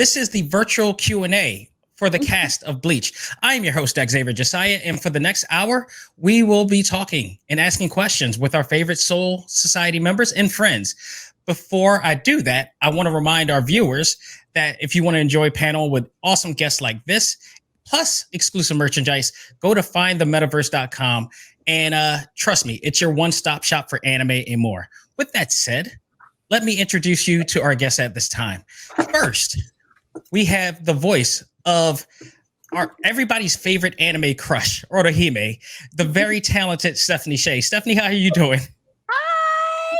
This is the virtual Q&A for the cast of Bleach. I am your host, Xavier Josiah, and for the next hour, we will be talking and asking questions with our favorite Soul Society members and friends. Before I do that, I want to remind our viewers that if you want to enjoy a panel with awesome guests like this, plus exclusive merchandise, go to findthemetaverse.com and trust me, it's your one-stop shop for anime and more. With that said, let me introduce you to our guests at this time. First, we have the voice of everybody's favorite anime crush, Odahime, the very talented Stephanie Sheh. Stephanie, how are you doing? Hi,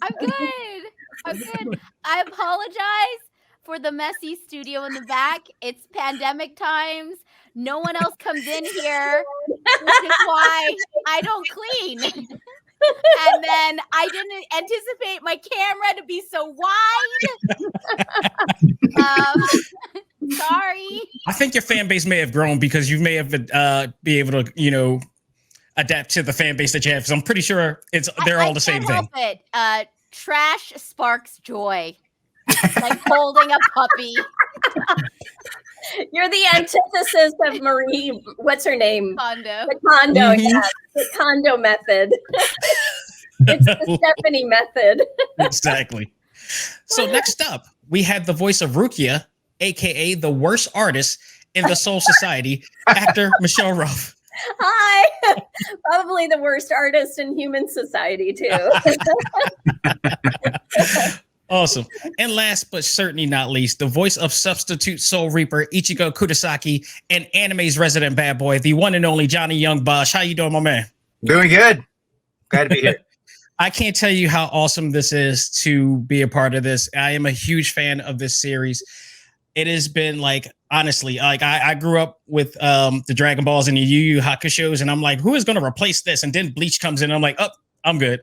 I'm good. I'm good. I apologize for the messy studio in the back. It's pandemic times. No one else comes in here, which is why I don't clean. And then I didn't anticipate my camera to be so wide. Sorry. I think your fan base may have grown because you may have be able to, adapt to the fan base that you have. So I'm pretty sure they're all the same thing. Trash sparks joy, like holding a puppy. You're the antithesis of Marie. What's her name? Kondo. The Kondo, yeah. The Kondo method. It's the Stephanie method. Exactly. So next up, we have the voice of Rookia, aka the worst artist in the Soul Society, actor Michelle Ruff. Hi. Probably the worst artist in human society, too. Awesome. And last but certainly not least, the voice of substitute Soul Reaper, Ichigo Kudasaki, and anime's resident bad boy, the one and only Johnny Young Bosch. How you doing, my man? Doing good. Glad to be here. I can't tell you how awesome this is to be a part of this. I am a huge fan of this series. It has been honestly, I grew up with the Dragon Balls and the Yu Yu Hakusho's, and I'm like, who is going to replace this? And then Bleach comes in, and I'm like, oh, I'm good.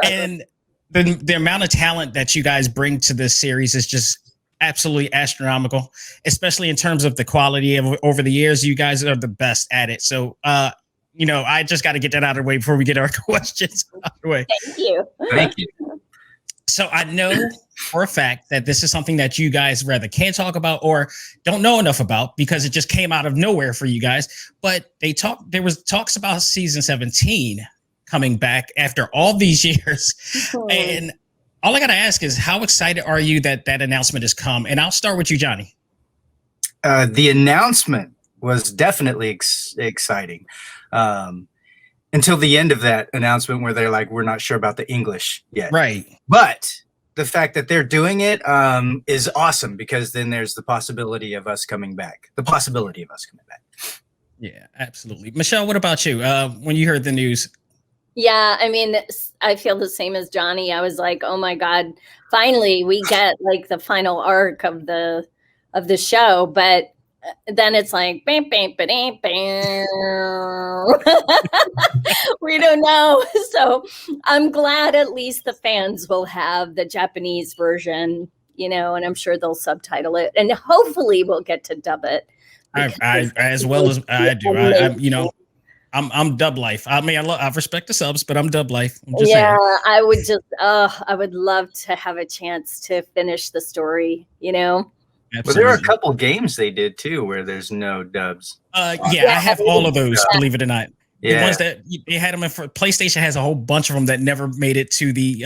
And the amount of talent that you guys bring to this series is just absolutely astronomical, especially in terms of the quality of over the years. You guys are the best at it. So, I just got to get that out of the way before we get our questions out of the way. Thank you. Thank you. So I know for a fact that this is something that you guys rather can't talk about or don't know enough about because it just came out of nowhere for you guys. But there was talks about season 17 coming back after all these years. And all I got to ask is, how excited are you that announcement has come? And I'll start with you, Johnny. The announcement was definitely exciting. Until the end of that announcement where they're like, we're not sure about the English yet. Right. But the fact that they're doing it is awesome because then there's the possibility of us coming back. Yeah, absolutely. Michelle, what about you? When you heard the news? Yeah, I mean, I feel the same as Johnny. I was like, oh my God, finally we get the final arc of the show. But then it's like, bam, bam, bam, bam. We don't know. So I'm glad at least the fans will have the Japanese version, and I'm sure they'll subtitle it, and hopefully we'll get to dub it. I as well as I do. I'm dub life. I mean, I respect the subs, but I'm dub life. I'm saying. I would love to have a chance to finish the story, Well, there are a couple games they did too where there's no dubs. I have all of those, believe it or not. The ones that they had them in for PlayStation has a whole bunch of them that never made it to the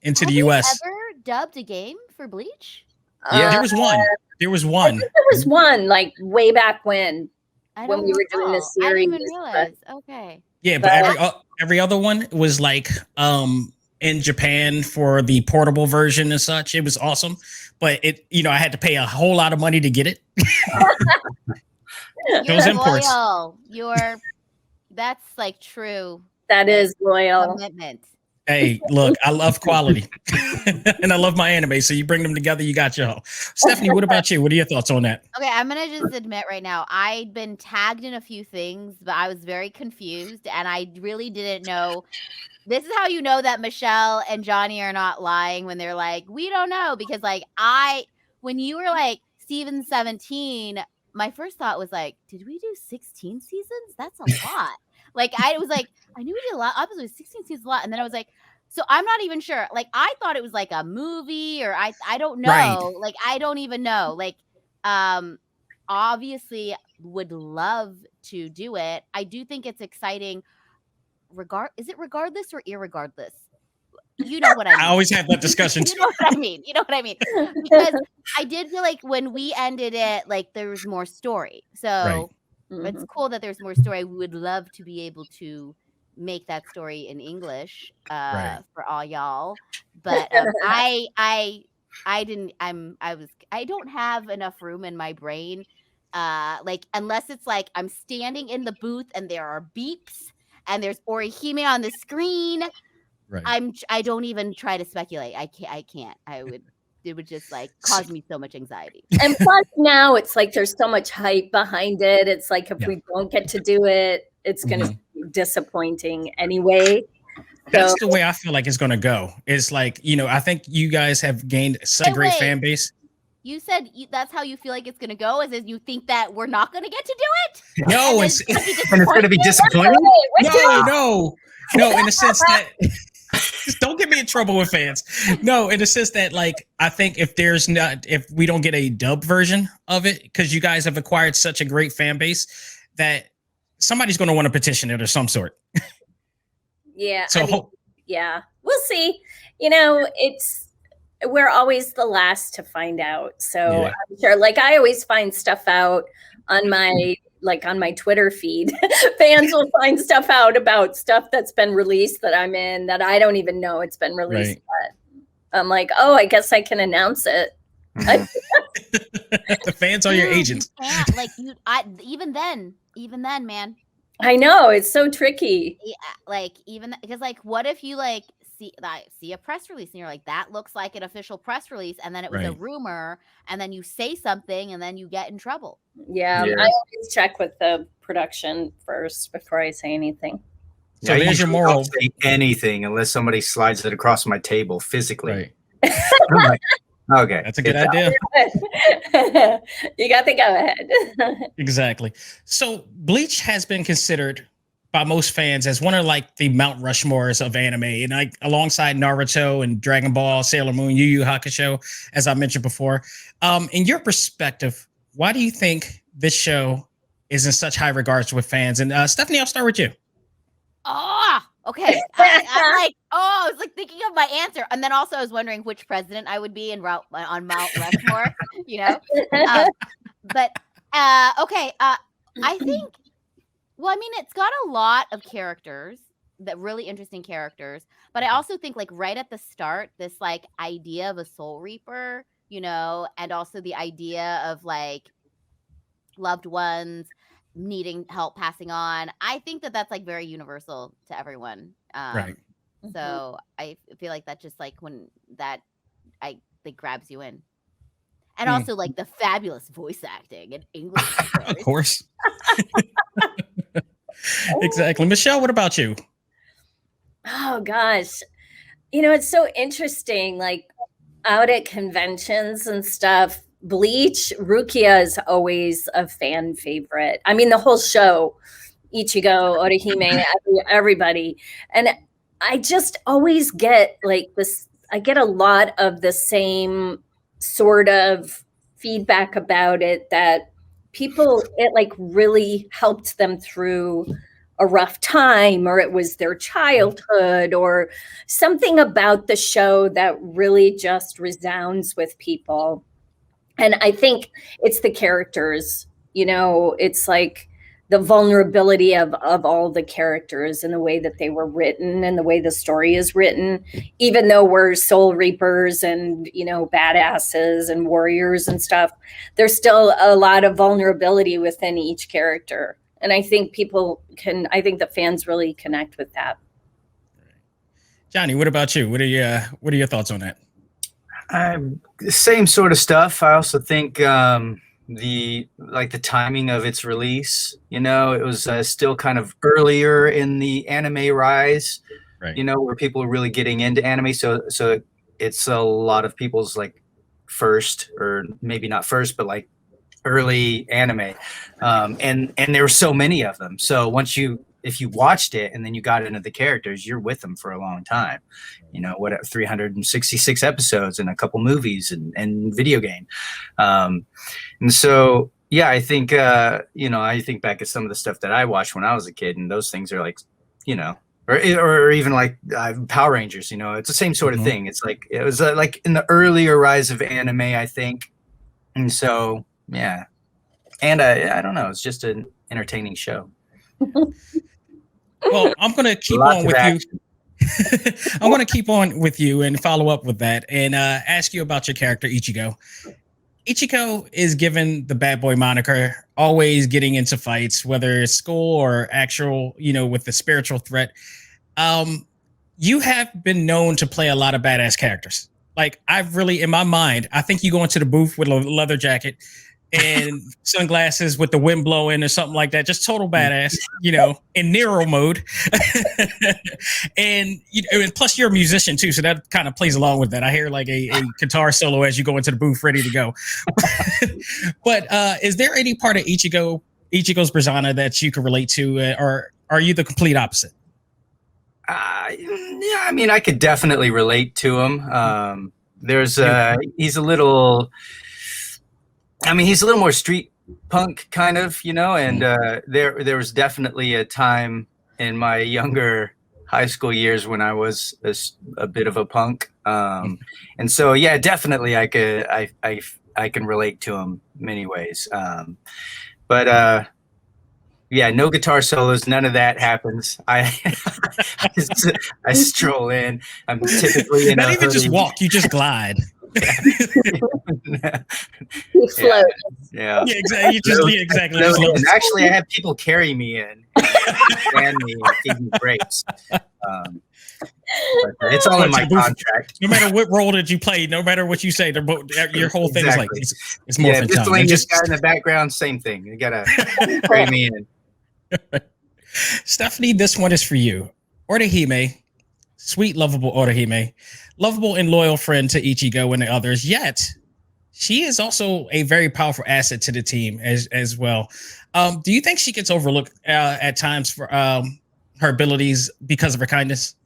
into the US. Ever dubbed a game for Bleach? Yeah, there was one. There was one. There was one way back when we were doing this series. I didn't even realize. Okay. Yeah, but every other one was in Japan for the portable version and such. It was awesome, but I had to pay a whole lot of money to get it. Those imports. Loyal. That's true. That is loyal commitment. Hey, look, I love quality and I love my anime. So you bring them together, you got y'all. Stephanie, what about you? What are your thoughts on that? Okay, I'm going to just admit right now, I'd been tagged in a few things, but I was very confused and I really didn't know. This is how you know that Michelle and Johnny are not lying when they're like, we don't know. Because when you were season 17, my first thought was did we do 16 seasons? That's a lot. I was I knew we did a lot. I was 16 seasons a lot. And then I was So I'm not even sure. Like, I thought it was like a movie, or I don't know. Right. Like, I don't even know. Like, obviously would love to do it. I do think it's exciting. Is it regardless or irregardless? You know what I mean. I always have that discussion You too. know what I mean. You know what I mean. Because I did feel like when we ended it, like there was more story. So it's cool that there's more story. We would love to be able to make that story in English for all y'all. But I don't have enough room in my brain. Like, unless it's like I'm standing in the booth and there are beeps and there's Orihime on the screen. Right. I don't even try to speculate. I can't. It would just like cause me so much anxiety. And plus now it's like there's so much hype behind it. It's like if we don't get to do it, it's going to be disappointing anyway. That's the way I feel like it's going to go. It's like, I think you guys have gained such a great fan base. You said that's how you feel like it's going to go? Is you think that we're not going to get to do it? No, and it's going to be disappointing? No, in the sense that... Don't get me in trouble with fans. No, in the sense that, like, I think if we don't get a dub version of it, because you guys have acquired such a great fan base, that somebody's going to want to petition it of some sort. Yeah. So yeah, we'll see. We're always the last to find out. So I'm sure, like, I always find stuff out on my Twitter feed. Fans will find stuff out about stuff that's been released that I'm in that I don't even know it's been released yet. I'm like, oh, I guess I can announce it. The fans are your agents. Like, even then, man. I know, it's so tricky. Yeah, like, even because, like, what if you like see a press release and you're like, that looks like an official press release, and then it was a rumor, and then you say something and then you get in trouble. Yeah. I always check with the production first before I say anything. So there's your moral. Don't say anything unless somebody slides it across my table physically. Right. Okay, that's a good idea. You got to go ahead. Exactly. So Bleach has been considered by most fans as one of like the Mount Rushmores of anime, and like alongside Naruto and Dragon Ball, Sailor Moon, Yu Yu Hakusho, as I mentioned before. In your perspective, why do you think this show is in such high regards with fans? And Stephanie, I'll start with you. Okay. I was like thinking of my answer, and then also I was wondering which president I would be on Mount Rushmore. But okay. I think. Well, I mean, it's got a lot of characters, that really interesting characters, but I also think, like, right at the start, this like idea of a soul reaper, and also the idea of like loved ones needing help passing on. I think that that's like very universal to everyone. Right. So I feel like that's just like when that grabs you in. And also like the fabulous voice acting in English. Of course. Exactly. Michelle, what about you? Oh gosh. It's so interesting, like out at conventions and stuff. Bleach, Rookia is always a fan favorite. I mean, the whole show, Ichigo, Odahime, everybody. And I just always get like this, I get a lot of the same sort of feedback about it, that people, it like really helped them through a rough time, or it was their childhood, or something about the show that really just resounds with people. And I think it's the characters, it's like the vulnerability of all the characters and the way that they were written and the way the story is written. Even though we're soul reapers and, badasses and warriors and stuff, there's still a lot of vulnerability within each character. And I think the fans really connect with that. Johnny, what about you? What are your thoughts on that? Same sort of stuff. I also think the timing of its release, it was still kind of earlier in the anime rise, right? Where people are really getting into anime. So it's a lot of people's like first, or maybe not first, but like early anime. And there were so many of them. So once you if you watched it and then you got into the characters, you're with them for a long time. 366 episodes and a couple movies and video game. And so, yeah, I think, I think back at some of the stuff that I watched when I was a kid, and those things are like, or even like Power Rangers, it's the same sort of thing. It's like, it was like in the earlier rise of anime, I think. And so, yeah. And I don't know, it's just an entertaining show. Well, I'm going to keep on with you. I'm going to keep on with you and follow up with that and ask you about your character, Ichigo. Ichigo is given the bad boy moniker, always getting into fights, whether it's school or actual, with the spiritual threat. You have been known to play a lot of badass characters. Like, I've really, in my mind, I think you go into the booth with a leather jacket and sunglasses with the wind blowing or something like that. Just total badass, in Nero mode. and plus you're a musician too. So that kind of plays along with that. I hear like a guitar solo as you go into the booth ready to go. But is there any part of Ichigo's persona that you can relate to, or are you the complete opposite? Yeah, I mean, I could definitely relate to him. He's a little more street punk kind of, and there was definitely a time in my younger high school years when I was a bit of a punk. And so, yeah, definitely I can relate to him many ways. But yeah, no guitar solos, none of that happens. I stroll in. I'm typically in not even just walk, you just glide. You float. Yeah, exactly. Exactly. And actually, I have people carry me in, stand me, and feed me grapes. It's all in my contract. No matter what role that you play, no matter what you say, your whole thing is like it's more than time. Just guy in the background, same thing. You gotta carry me in. Stephanie, this one is for you. Odahime, sweet, lovable Odahime, lovable and loyal friend to Ichigo and the others, yet she is also a very powerful asset to the team as well. Do you think she gets overlooked at times for her abilities because of her kindness?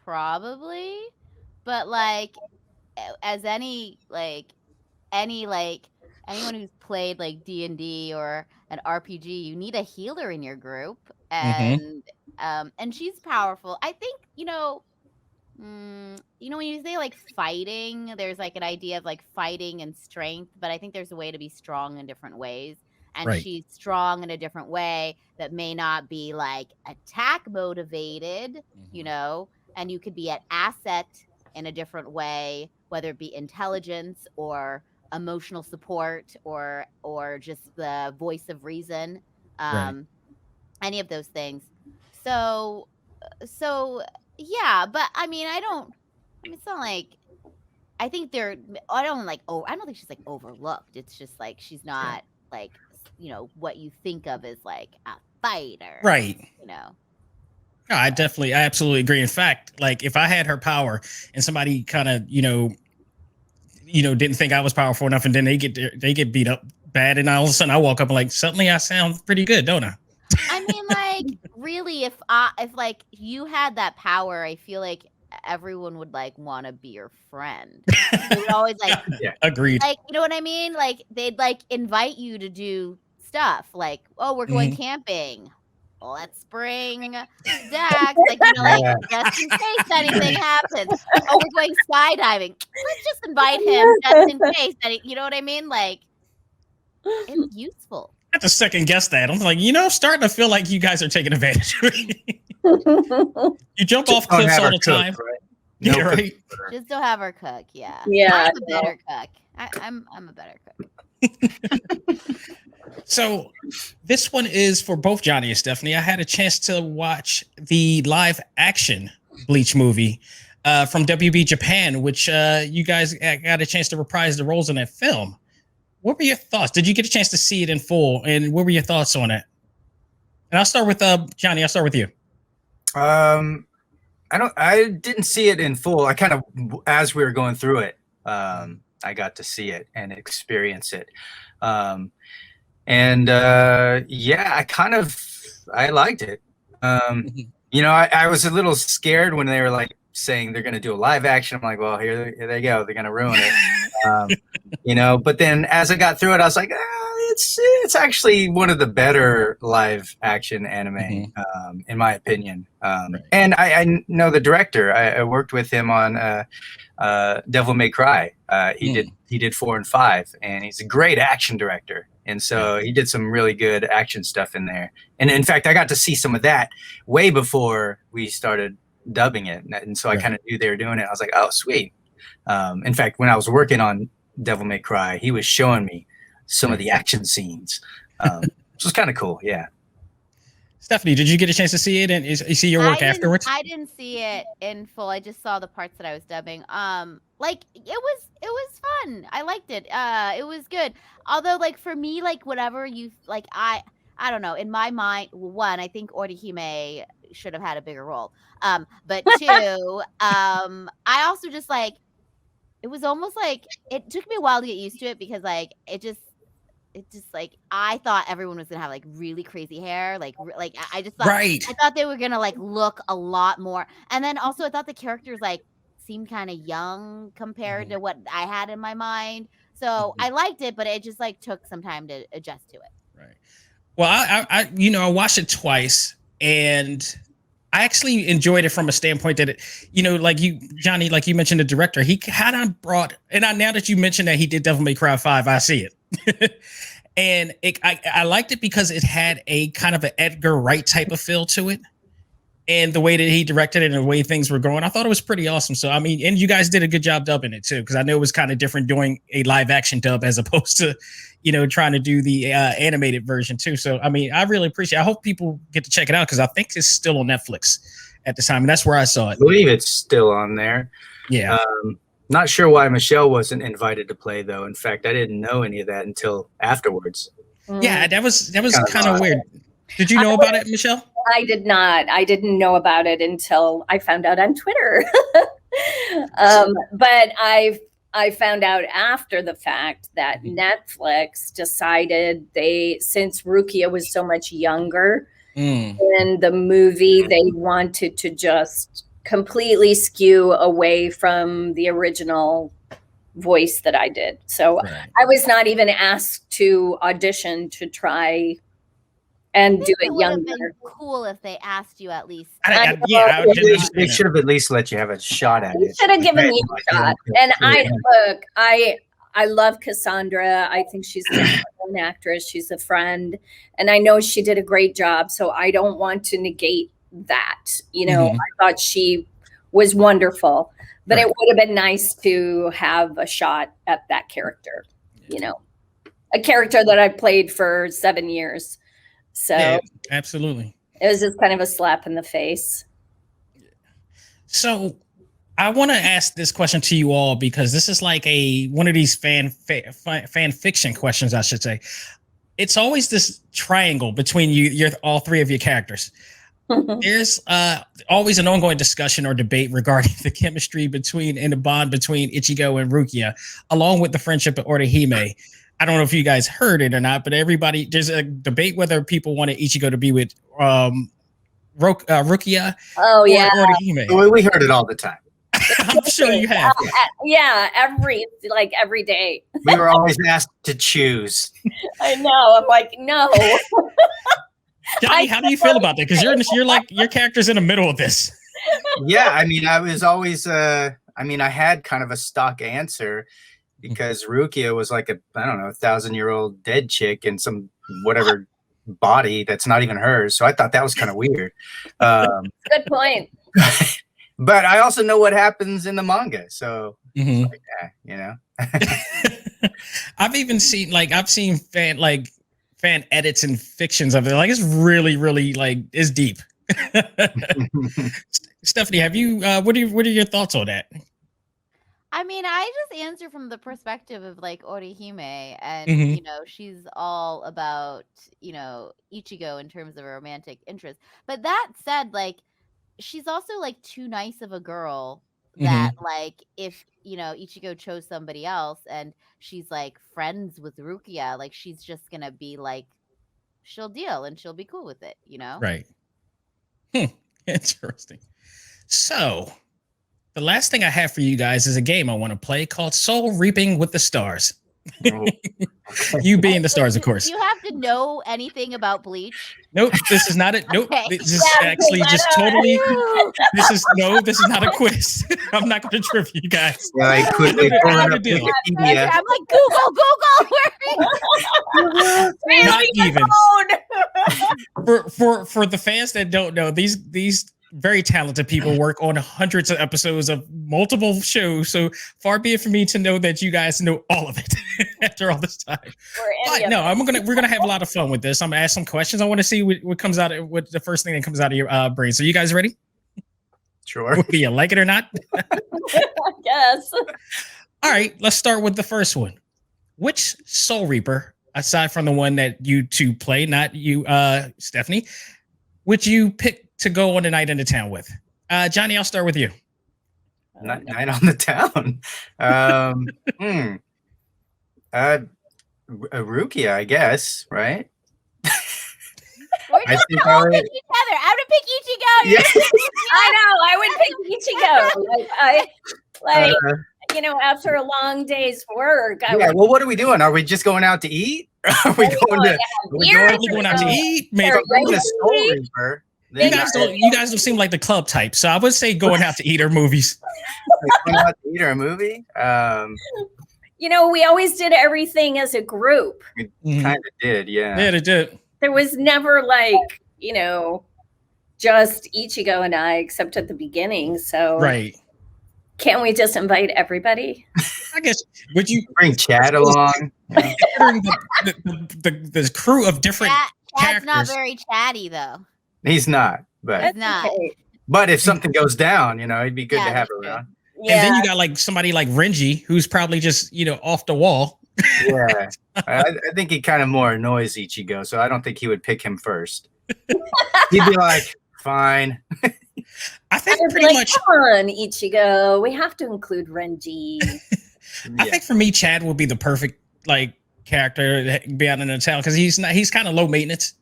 Probably, but like, as anyone who's played like D&D or an RPG, you need a healer in your group, and she's powerful. I think when you say like fighting, there's like an idea of like fighting and strength, but I think there's a way to be strong in different ways. And she's strong in a different way that may not be like attack motivated, and you could be an asset in a different way, whether it be intelligence or emotional support or just the voice of reason, any of those things. So yeah, but I mean, it's not like, I don't think she's like overlooked. It's just like, she's not like, what you think of as like a fighter. Right. No, I absolutely agree. In fact, like if I had her power and somebody kind of, didn't think I was powerful enough, and then they get beat up bad, and all of a sudden I walk up and like, suddenly I sound pretty good, don't I? I mean, like, really, if like you had that power, I feel like everyone would like want to be your friend. They would always like, agreed. Like, you know what I mean? Like they'd like invite you to do stuff like, oh, we're going camping. Let's bring Dax, like, just in case anything happens. Oh, we're going skydiving. Let's just invite him just in case. You know what I mean? Like, it's useful. I have to second guess that. I'm like, starting to feel like you guys are taking advantage of me. You jump off cliffs all the time. Right? Yeah, right. Just don't have her cook. Yeah. Yeah. I'm a better cook. I'm a better cook. So this one is for both Johnny and Stephanie. I had a chance to watch the live action Bleach movie from WB Japan, which you guys got a chance to reprise the roles in that film. What were your thoughts? Did you get a chance to see it in full? And what were your thoughts on it? And I'll start with Johnny. I'll start with you. I didn't see it in full. I kind of, as we were going through it, I got to see it and experience it. And yeah, I liked it. You know, I was a little scared when they were like saying they're going to do a live action. I'm like, well, here they go. They're going to ruin it. You know, but then as I got through it, I was like, it's actually one of the better live action anime, in my opinion. And I know the director. I worked with him on Devil May Cry. He did 4 and 5, and he's a great action director. And so he did some really good action stuff in there. And in fact, I got to see some of that way before we started dubbing it. And so I kind of knew they were doing it. I was like, oh, sweet. In fact, when I was working on Devil May Cry, he was showing me some of the action scenes, which was kind of cool. Yeah. Stephanie, did you get a chance to see it and you see your work afterwards? I didn't see it in full. I just saw the parts that I was dubbing. Like it was fun. I liked it. It was good. Although, like for me, like whatever you like, I don't know. In my mind, one, I think Odahime should have had a bigger role. But two, I also just like it was almost like it took me a while to get used to it because like it just like I thought everyone was gonna have like really crazy hair, like I just thought I thought they were gonna like look a lot more, and then also I thought the characters like seemed kind of young compared to what I had in my mind. So I liked it, but it just like took some time to adjust to it. Right. Well, I you know I watched it twice, and I actually enjoyed it from a standpoint that it, you know, like you, Johnny, like you mentioned the director, he kind of brought, and now that you mentioned that he did Devil May Cry 5, I see it. And I liked it because it had a kind of an Edgar Wright type of feel to it. And the way that he directed it and the way things were going, I thought it was pretty awesome. So, I mean, and you guys did a good job dubbing it too, because I know it was kind of different doing a live action dub as opposed to, you know, trying to do the animated version too. So, I mean, I really appreciate it. I hope people get to check it out because I think it's still on Netflix at the time. And that's where I saw it. I believe it's still on there. Yeah. Not sure why Michelle wasn't invited to play, though. In fact, I didn't know any of that until afterwards. Yeah, that was kind of weird. Did you know about it, Michelle? I did not. I didn't know about it until I found out on Twitter. But I found out after the fact that Netflix decided since Rookia was so much younger in the movie, they wanted to just completely skew away from the original voice that I did. So I was not even asked to audition to try and do it younger. Been cool if they asked you at least. They should have at least let you have a shot at it. Should have given you a shot. And I love Cassandra. I think she's an actress. She's a friend, and I know she did a great job. So I don't want to negate that. You know, I thought she was wonderful, but it would have been nice to have a shot at that character. You know, a character that I played for 7 years. So yeah, absolutely, it was just kind of a slap in the face. So I want to ask this question to you all because this is like one of these fan fiction questions, I should say. It's always this triangle between all three of your characters. There's always an ongoing discussion or debate regarding the chemistry and the bond between Ichigo and Rookia, along with the friendship of Odahime. I don't know if you guys heard it or not, but there's a debate whether people wanted Ichigo to be with Rookia or Odahime. We heard it all the time. I'm sure you have. Yeah, every day. We were always asked to choose. I know. I'm like, no. Johnny, how do you feel about that? Because you're like your character's in the middle of this. Yeah, I mean, I was always I had kind of a stock answer because Rookia was like 1,000-year-old dead chick in some whatever body that's not even hers. So I thought that was kind of weird. Good point. But I also know what happens in the manga, so like that, you know. I've seen fan edits and fictions of it. Like it's really, really it's deep. Stephanie, have you? What are your thoughts on that? I mean, I just answer from the perspective of like Odahime, and you know, she's all about Ichigo in terms of a romantic interest. But that said, like, she's also like too nice of a girl that like if Ichigo chose somebody else and she's like friends with Rukia, like she's just gonna be like she'll deal and she'll be cool with it, Right. Interesting. So the last thing I have for you guys is a game I want to play called Soul Reaping with the Stars. You being the stars, of course. Do you have to know anything about Bleach? Nope, this is not it. Nope, Okay. this is actually just totally. This is not a quiz. I'm not going to trip you guys. Yeah, I quickly I pulling know up the deal. Wikipedia. I'm like Google. Not even. For the fans that don't know, these very talented people work on hundreds of episodes of multiple shows. So far be it for me to know that you guys know all of it after all this time. But no, we're gonna have a lot of fun with this. I'm gonna ask some questions. I want to see what comes out. What the first thing that comes out of your brain. So you guys ready? Sure. Whether you like it or not. Yes. All right, let's start with the first one. Which Soul Reaper, aside from the one that you two play, not you, Stephanie, would you pick to go on a night in the town with? Johnny, I'll start with you. Night on the town. Rookia, I guess, right? We're just gonna all pick each other. I'm gonna pick Ichigo. Yeah. I know. I would pick Ichigo. After a long day's work. Well, what are we doing? Are we just going out to eat? Are we going to? Going out to eat? Maybe a Soul Reaper. You guys don't seem like the club type, so I would say going out to eat or movies. Going out to eat or a movie? We always did everything as a group. We kind of did, yeah. Yeah, they did. There was never just Ichigo and I, except at the beginning. So right. Can't we just invite everybody? I guess. Would you bring Chad along? the crew of different Chad's characters. not very chatty though. He's not, but He's not. Okay. But if something goes down, it'd be good to have around. Yeah. And then you got like somebody like Renji, who's probably just off the wall. Yeah, I think he kind of more annoys Ichigo, so I don't think he would pick him first. He'd be like, "Fine." I think pretty much. Come on, Ichigo. We have to include Renji. I think for me, Chad would be the perfect character to be out in the town because he's kind of low maintenance.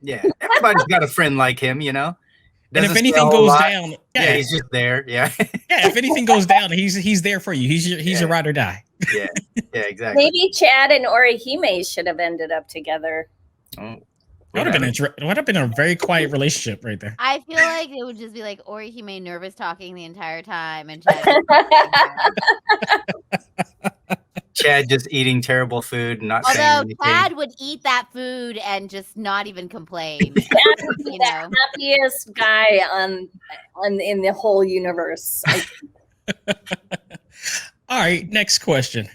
Yeah, everybody's got a friend like him, And if anything goes down, yeah, he's just there. Yeah, yeah. If anything goes down, he's there for you. He's your ride or die. Yeah, exactly. Maybe Chad and Odahime should have ended up together. Oh, would have been a very quiet relationship right there. I feel like it would just be like Orihime nervous talking the entire time, and Chad. Chad just eating terrible food and not saying anything. Chad would eat that food and just not even complain. Chad would be the happiest guy in the whole universe. All right, next question.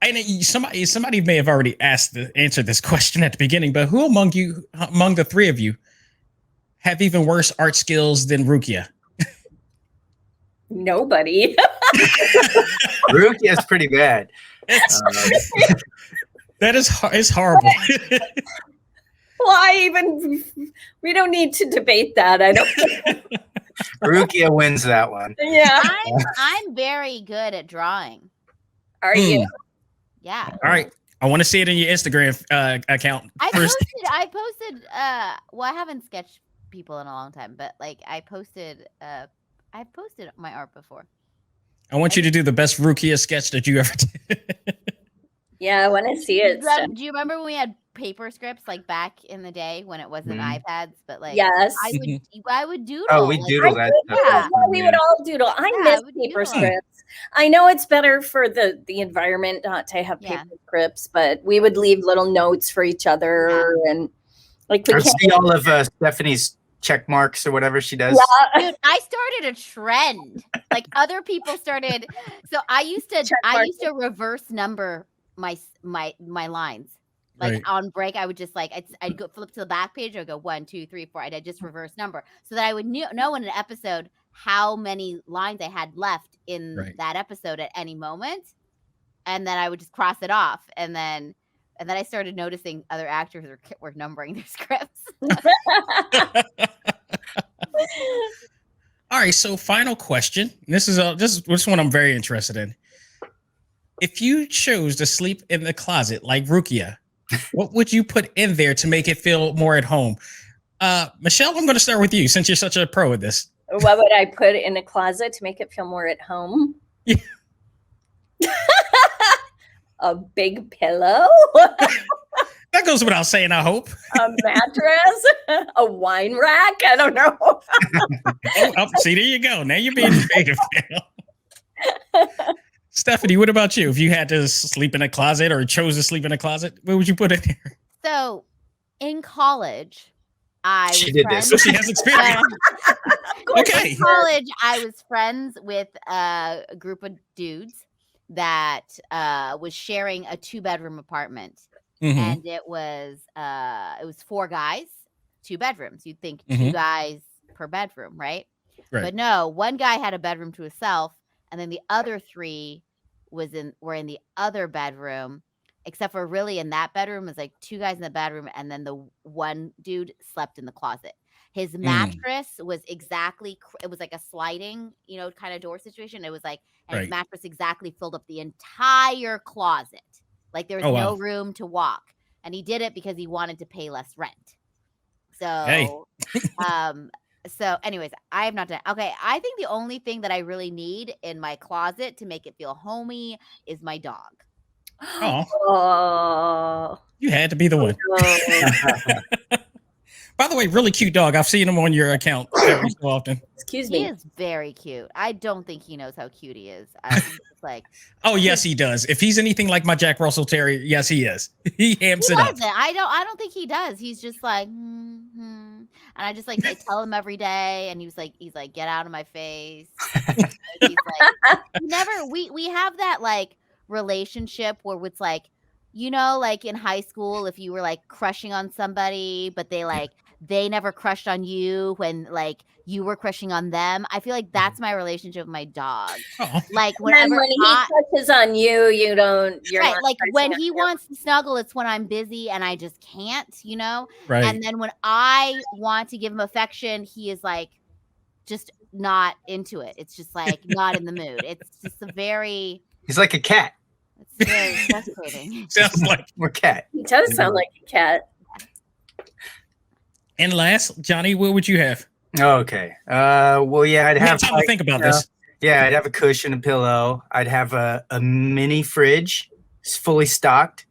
And somebody may have already answered this question at the beginning, but who among the three of you, have even worse art skills than Rukia? Nobody. Rukia's pretty bad. That is it's horrible. We don't need to debate that. I don't. Rukia wins that one. Yeah. I'm very good at drawing. Are you? Yeah. All right. I want to see it in your Instagram account. I first. posted well, I haven't sketched people in a long time, but I posted my art before. I want you to do the best Rukia sketch that you ever did. Yeah, I want to see it. Do you remember when we had paper scripts back in the day when it wasn't iPads? But yes, I would doodle. Oh, we doodle that. Yeah, we would all doodle. I miss paper scripts. I know it's better for the environment not to have paper scripts, but we would leave little notes for each other and see all of Stephanie's check marks or whatever she does. Yeah. Dude, I started a trend. Other people started. So I used to reverse number my lines. On break, I would just I'd go flip to the back page. I'd go 1, 2, 3, 4. I'd just reverse number so that I would know in an episode how many lines I had left in that episode at any moment, and then I would just cross it off. And then I started noticing other actors were numbering their scripts. All right, so final question. This is this one I'm very interested in. If you chose to sleep in the closet like Rukia, what would you put in there to make it feel more at home? Michelle, I'm going to start with you since you're such a pro at this. What would I put in a closet to make it feel more at home? Yeah. A big pillow, That goes without saying, I hope. a mattress, a wine rack. I don't know. See, there you go. Now you're being creative. Stephanie, what about you? If you had to sleep in a closet or chose to sleep in a closet, what would you put in there? So, in college, She was did friends. this. So she has experience. Okay. In college, I was friends with a group of dudes that was sharing a 2-bedroom apartment, Mhm. and it was 4 guys, 2 bedrooms. You'd think 2 Mhm. guys per bedroom, right? Right. But no, one guy had a bedroom to himself, and then the other 3 were in the other bedroom. Except for really in that bedroom is like 2 guys in the bedroom, and then the one dude slept in the closet. His mattress was exactly, it was like a sliding, kind of door situation. It was like, and his Right. mattress exactly filled up the entire closet. Like there was Oh, no wow. room to walk. And he did it because he wanted to pay less rent. So, Hey. so anyways, I have not done. Okay. I think the only thing that I really need in my closet to make it feel homey is my dog. Oh, Oh, you had to be the one. no. By the way, really cute dog. I've seen him on your account every so often. Excuse He me. is very cute. I don't think he knows how cute he is. I was just like, Oh, yes, he does. If he's anything like my Jack Russell Terrier, yes, he is. He hamps he it up. doesn't. I don't think he does. He's just like, and I just like I tell him every day, and he's like, get out of my face. He's like, we have that like relationship where it's like, like in high school, if you were like crushing on somebody, but they never crushed on you when like you were crushing on them. I feel like that's my relationship with my dog. Oh, Like And then whenever when he touches on you, you're right, not like touching when on he him. wants to snuggle, it's when I'm busy and I just can't, right. And then when I want to give him affection, he is like just not into it. It's just like not in the mood. It's just He's like a cat. it's very frustrating. Sounds like. We're cat. He does sound like a cat. And last, Johnny, what would you have? Okay. Well, yeah, I'd We have have time to think about this. Yeah, I'd have a cushion, a pillow. I'd have a mini fridge, it's fully stocked.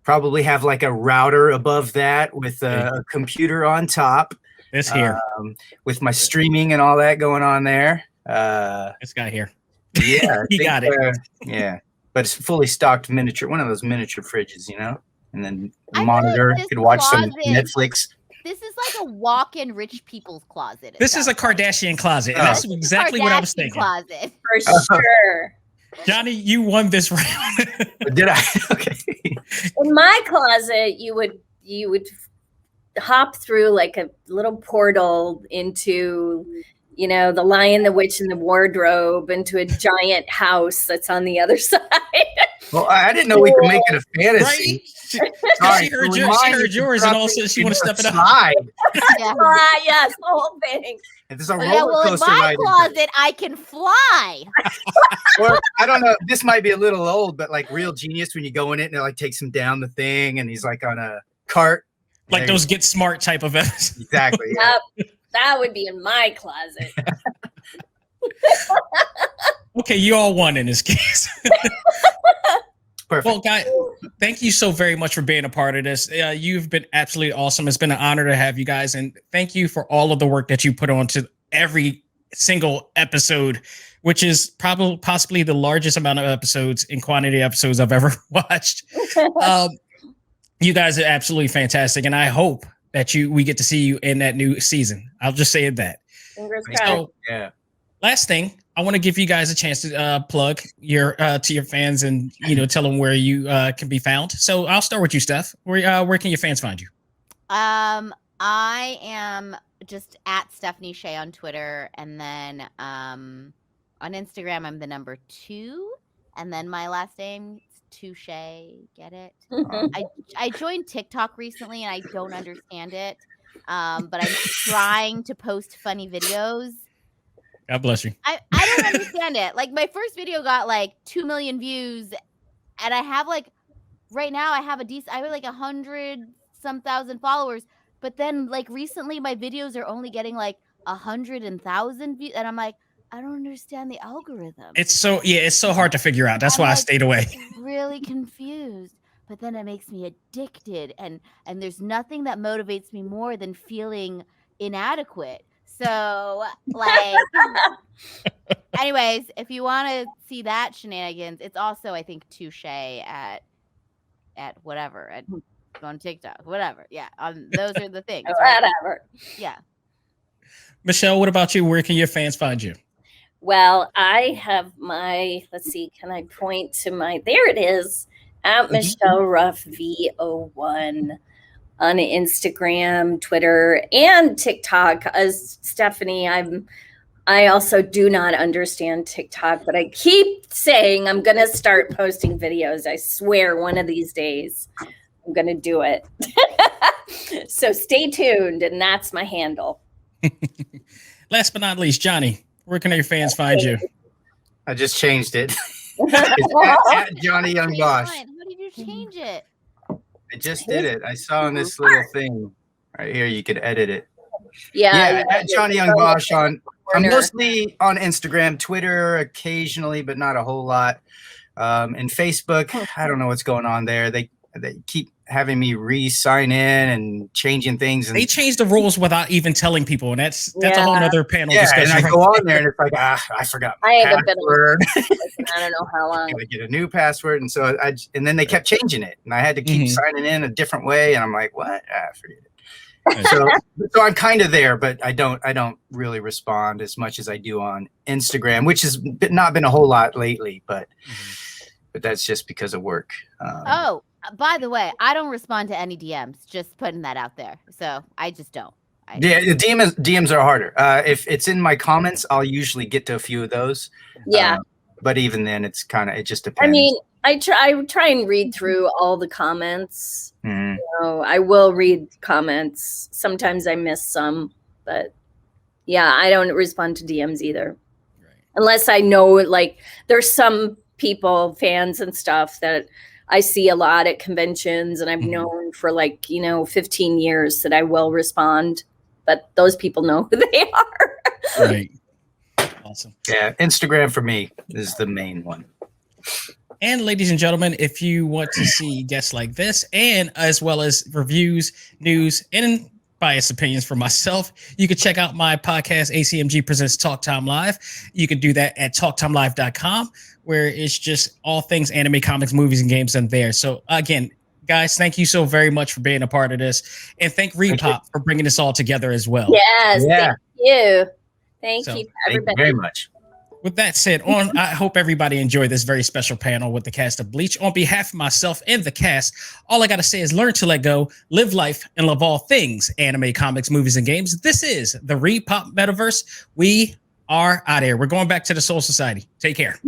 Probably have like a router above that with a computer on top. This here. With my streaming and all that going on there. This guy here. Yeah, I He think, got it. Yeah, but it's fully stocked miniature, one of those miniature fridges, and then I feel monitor. like this Could watch some closet- Netflix. This is like a walk-in rich people's closet. This is a Kardashian closet. And that's This is a exactly what I was Kardashian thinking. Closet. For sure. Johnny, you won this round. Did I? Okay. In my closet, you would hop through like a little portal into, the Lion, the Witch, and the Wardrobe, into a giant house that's on the other side. Well, I didn't know we could make it a fantasy. Right? She Sorry, heard remind you yours to and also she want to step it up. slide. Yeah. Yes, the whole thing. If there's a Oh, roller yeah, well, in coaster my ride, closet, I can fly. or I don't know. This might be a little old, but like Real Genius, when you go in it and it like takes him down the thing, and he's like on a cart. Like There those you Get Smart type of episodes. go. Exactly. Yeah. Yep. That would be in my closet. Okay, you all won in this case. Perfect. Well, guys, thank you so very much for being a part of this. You've been absolutely awesome. It's been an honor to have you guys, and thank you for all of the work that you put on to every single episode, which is possibly the largest amount of episodes in quantity of episodes I've ever watched. You guys are absolutely fantastic, and I hope that we get to see you in that new season. I'll just say that. Fingers Thank crossed. So, Yeah. last thing, I want to give you guys a chance to plug to your fans and tell them where you can be found. So I'll start with you, Steph. Where can your fans find you? I am just at Stephanie Sheh on Twitter, and then on Instagram I'm the number 2, and then my last name is Touche. Get it? I joined TikTok recently, and I don't understand it, but I'm trying to post funny videos. God bless you. I don't understand it. Like my first video got like 2 million views, and I have like right now I have like 100-some thousand followers. But then like recently my videos are only getting like 100,000 views, and I'm like, I don't understand the algorithm. It's so hard to figure out. That's why I stayed away. Really confused. But then it makes me addicted, and there's nothing that motivates me more than feeling inadequate. So like anyways, if you want to see that shenanigans, it's also I think Touche at whatever on TikTok, whatever. Yeah, those are the things. Whatever. Yeah. Michelle, what about you? Where can your fans find you? Well, I have let's see, can I point to there it is, at Michelle Ruff V01 on Instagram, Twitter, and TikTok. As Stephanie, I also do not understand TikTok, but I keep saying I'm going to start posting videos. I swear one of these days I'm going to do it. So stay tuned, and that's my handle. Last but not least, Johnny, where can your fans find you? I just changed it. It's at Johnny Young Bosch. How did you change it? I just did it. I saw on this little thing right here. You could edit it. Yeah, at Johnny Young Bosch I'm mostly on Instagram, Twitter occasionally, but not a whole lot. And Facebook, I don't know what's going on there. They keep having me re-sign in and changing things. And they changed the rules without even telling people, and that's a whole other panel discussion. And I go on there, and it's like, I forgot my password. I don't know how long. I get a new password, and so and then they kept changing it, and I had to keep signing in a different way, and I'm like, what? Forget it. So I'm kind of there, but I don't really respond as much as I do on Instagram, which has not been a whole lot lately, but that's just because of work. By the way, I don't respond to any DMs. Just putting that out there. So I just don't. The DMs are harder. If it's in my comments, I'll usually get to a few of those. Yeah. But even then, it just depends. I mean, I try and read through all the comments. Mm-hmm. I will read comments. Sometimes I miss some, but yeah, I don't respond to DMs either. Right. Unless I know, like, there's some people, fans and stuff that I see a lot at conventions, and I've known for 15 years that I will respond, but those people know who they are. Right. Awesome. Yeah. Instagram for me is the main one. And ladies and gentlemen, if you want to see guests like this, and as well as reviews, news, and biased opinions from myself, you can check out my podcast, ACMG Presents Talk Time Live. You can do that at talktimelive.com, where it's just all things anime, comics, movies, and games in there. So again, guys, thank you so very much for being a part of this. And thank Repop for bringing this all together as well. Yes, thank you. Thank you, everybody. Thank you very much. With that said, I hope everybody enjoyed this very special panel with the cast of Bleach. On behalf of myself and the cast, all I got to say is learn to let go, live life, and love all things anime, comics, movies, and games. This is the Repop Metaverse. We are out of here. We're going back to the Soul Society. Take care.